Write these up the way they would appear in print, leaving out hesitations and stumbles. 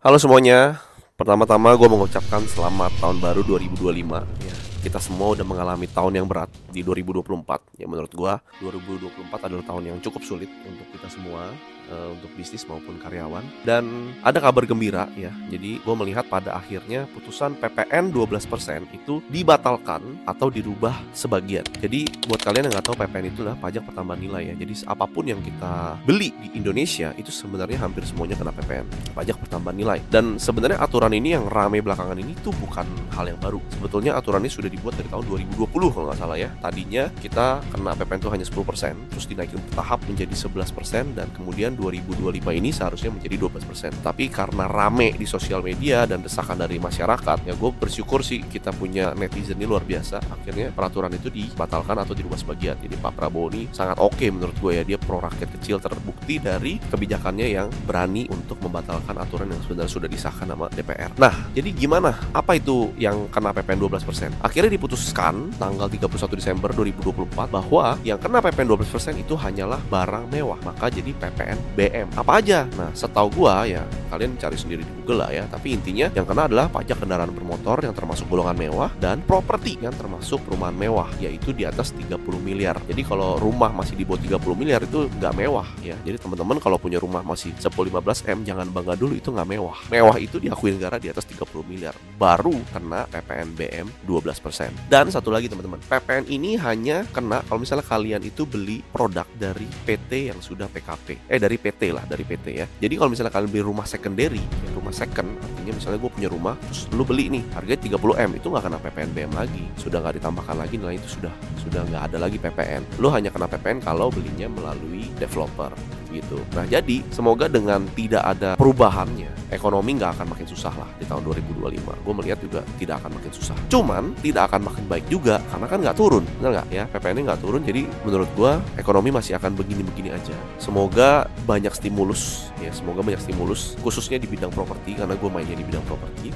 Halo semuanya, pertama-tama gue mengucapkan selamat tahun baru 2025 ya. Kita semua udah mengalami tahun yang berat di 2024. Ya menurut gue 2024 adalah tahun yang cukup sulit untuk kita semua, untuk bisnis maupun karyawan. Dan ada kabar gembira ya. Jadi gue melihat pada akhirnya putusan PPN 12% itu dibatalkan atau dirubah sebagian. Jadi buat kalian yang nggak tahu, PPN itu adalah pajak pertambahan nilai ya. Jadi apapun yang kita beli di Indonesia itu sebenarnya hampir semuanya kena PPN, pajak pertambahan nilai. Dan sebenarnya aturan ini yang ramai belakangan ini tuh bukan hal yang baru. Sebetulnya aturan ini sudah dibuat dari tahun 2020 kalau nggak salah ya. Tadinya kita kena PPN itu hanya 10%, terus dinaikin bertahap menjadi 11%, dan kemudian 2025 ini seharusnya menjadi 12%. Tapi karena rame di sosial media dan desakan dari masyarakat, ya gue bersyukur sih kita punya netizen ini luar biasa. Akhirnya peraturan itu dibatalkan atau dirubah sebagian. Jadi Pak Prabowo ini sangat oke menurut gue ya. Dia pro rakyat kecil, terbukti dari kebijakannya yang berani untuk membatalkan aturan yang sebenarnya sudah disahkan sama DPR. Nah, jadi gimana? Apa itu yang kena PPN 12%? Akhirnya diputuskan tanggal 31 Desember 2024 bahwa yang kena PPN 12% itu hanyalah barang mewah. Maka jadi PPN BM. Apa aja? Nah, setahu gua ya, kalian cari sendiri di Google lah ya. Tapi intinya yang kena adalah pajak kendaraan bermotor yang termasuk golongan mewah dan properti yang termasuk perumahan mewah, yaitu di atas 30 miliar. Jadi kalau rumah masih di bawah 30 miliar itu nggak mewah ya. Jadi teman-teman kalau punya rumah masih 10-15 M jangan bangga dulu, itu nggak mewah. Mewah itu diakui negara di atas 30 miliar baru kena PPN BM 12%. Dan satu lagi teman-teman, PPN ini hanya kena kalau misalnya kalian itu beli produk dari PT yang sudah PKP. Dari PT lah, dari PT ya. Jadi kalau misalnya kalian beli rumah secondary, ya rumah second, artinya misalnya gue punya rumah terus lu beli nih harganya 30 M, itu nggak kena PPN BM lagi. Sudah nggak ditambahkan lagi nilai, itu sudah nggak ada lagi PPN. Lu hanya kena PPN kalau belinya melalui developer gitu. Nah, jadi semoga dengan tidak ada perubahannya, ekonomi nggak akan makin susah lah di tahun 2025. Gue melihat juga tidak akan makin susah. Cuman tidak akan makin baik juga karena kan nggak turun, benar nggak ya? PPN-nya nggak turun, jadi menurut gue ekonomi masih akan begini-begini aja. Semoga banyak stimulus ya, semoga banyak stimulus khususnya di bidang properti karena gue mainnya di bidang properti.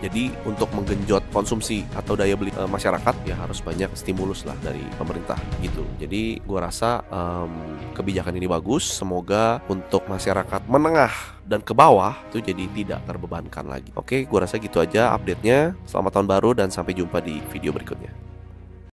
Jadi untuk menggenjot konsumsi atau daya beli masyarakat ya harus banyak stimulus lah dari pemerintah gitu. Jadi gue rasa kebijakan ini bagus. Semoga untuk masyarakat menengah dan ke bawah itu jadi tidak terbebankan lagi. Oke, gue rasa gitu aja update-nya. Selamat tahun baru dan sampai jumpa di video berikutnya.